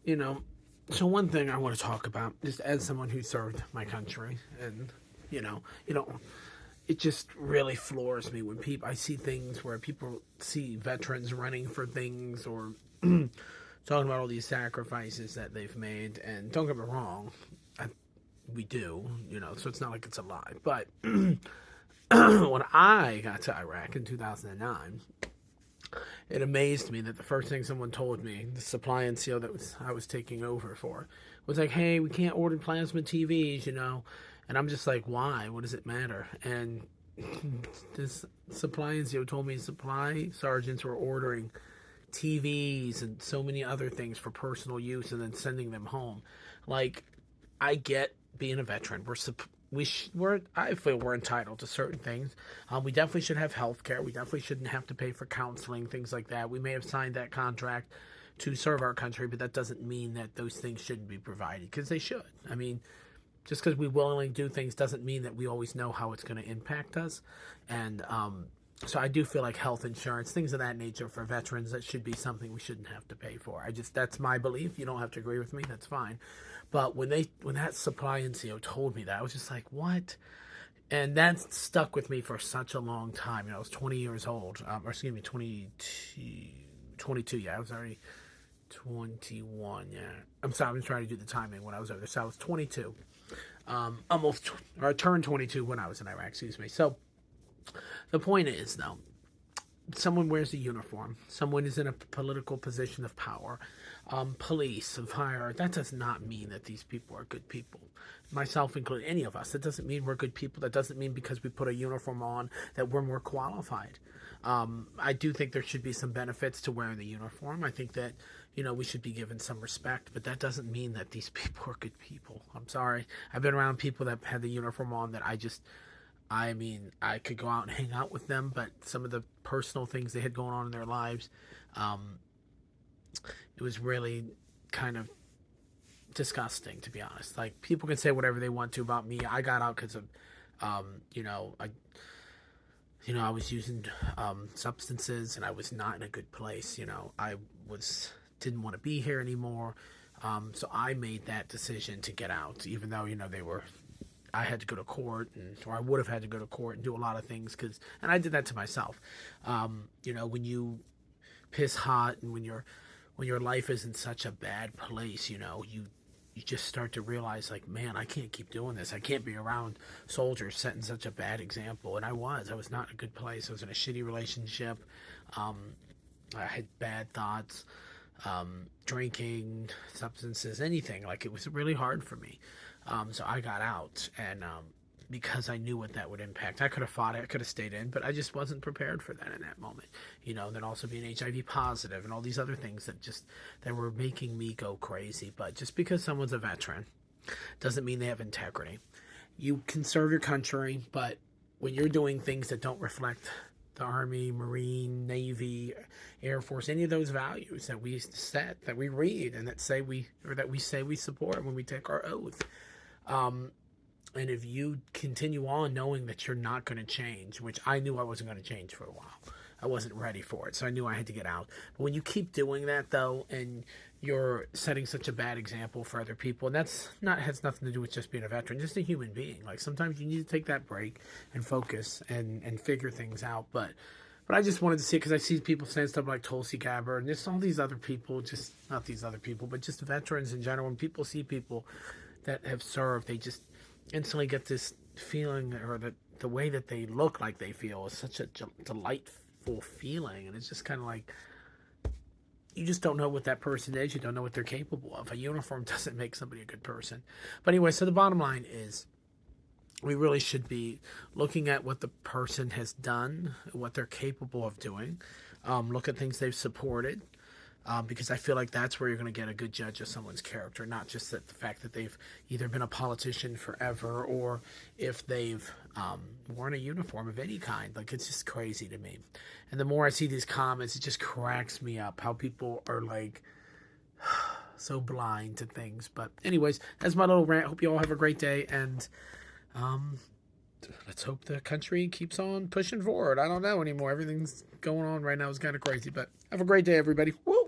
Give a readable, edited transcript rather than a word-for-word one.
You know, so one thing I want to talk about, just as someone who served my country, and you know, it just really floors me when people I see things where people see veterans running for things or talking about all these sacrifices that they've made. And don't get me wrong, I, we do, so it's not like it's a lie. But when I got to Iraq in 2009, it amazed me that the first thing someone told me, the supply NCO I was taking over for, was like, "Hey, we can't order plasma TVs." And I'm just like, "Why? What does it matter?" And this supply NCO told me supply sergeants were ordering TVs and so many other things for personal use and then sending them home. Like, I get being a veteran. We're I feel we're entitled to certain things. We definitely should have health care. We definitely shouldn't have to pay for counseling, things like that. We may have signed that contract to serve our country, but that doesn't mean that those things shouldn't be provided, because they should. I mean, just because we willingly do things doesn't mean that we always know how it's going to impact us. And so I do feel like health insurance, things of that nature for veterans, that should be something we shouldn't have to pay for. That's my belief. You don't have to agree with me. That's fine. But when that supply NCO told me that, I was just like, what? And that stuck with me for such a long time. I was 20 years old, or excuse me, 22. Yeah, I was already 21. Yeah, I'm sorry. I'm trying to do the timing when I was over there. So I was 22, or I turned 22 when I was in Iraq. Excuse me. So the point is, though, someone wears a uniform, someone is in a political position of power, police, of fire, that does not mean that these people are good people. Myself included, any of us. That doesn't mean we're good people. That doesn't mean because we put a uniform on that we're more qualified. I do think there should be some benefits to wearing the uniform. I think that, we should be given some respect, but that doesn't mean that these people are good people. I'm sorry. I've been around people that had the uniform on that I mean, I could go out and hang out with them, but some of the personal things they had going on in their lives, um, it was really kind of disgusting, to be honest. Like, people can say whatever they want to about me. I got out because of, I was using substances, and I was not in a good place. I didn't want to be here anymore. So I made that decision to get out, even though I had to go to court, or I would have had to go to court and do a lot of things, and I did that to myself. When you piss hot, and when your life is in such a bad place, you just start to realize, like, man, I can't keep doing this. I can't be around soldiers setting such a bad example. And I was not in a good place. I was in a shitty relationship. I had bad thoughts, drinking, substances, anything. Like, it was really hard for me. So I got out, and because I knew what that would impact. I could have fought it, I could have stayed in, but I just wasn't prepared for that in that moment. Then also being HIV positive and all these other things that were making me go crazy. But just because someone's a veteran doesn't mean they have integrity. You can serve your country, but when you're doing things that don't reflect the Army, Marine, Navy, Air Force, any of those values that we set, that we read, and that we say we support when we take our oath. And if you continue on knowing that you're not going to change, which I knew I wasn't going to change for a while, I wasn't ready for it, so I knew I had to get out. But when you keep doing that, though, and you're setting such a bad example for other people, and has nothing to do with just being a veteran, just a human being. Like, sometimes you need to take that break and focus and figure things out. But I just wanted to see it because I see people saying stuff like Tulsi Gabbard and just all these other people, just not these other people, but just veterans in general. When people see people that have served, they just instantly get this feeling, or that the way that they look like they feel is such a delightful feeling. And it's just kind of like, you just don't know what that person is. You don't know what they're capable of. A uniform doesn't make somebody a good person. But anyway, so the bottom line is, we really should be looking at what the person has done, what they're capable of doing. Look at things they've supported, because I feel like that's where you're going to get a good judge of someone's character, not just the fact that they've either been a politician forever, or if they've worn a uniform of any kind. Like, it's just crazy to me. And the more I see these comments, it just cracks me up how people are, like, so blind to things. But anyways, that's my little rant. Hope you all have a great day, and let's hope the country keeps on pushing forward. I don't know anymore. Everything's going on right now is kind of crazy, but have a great day, everybody. Woo!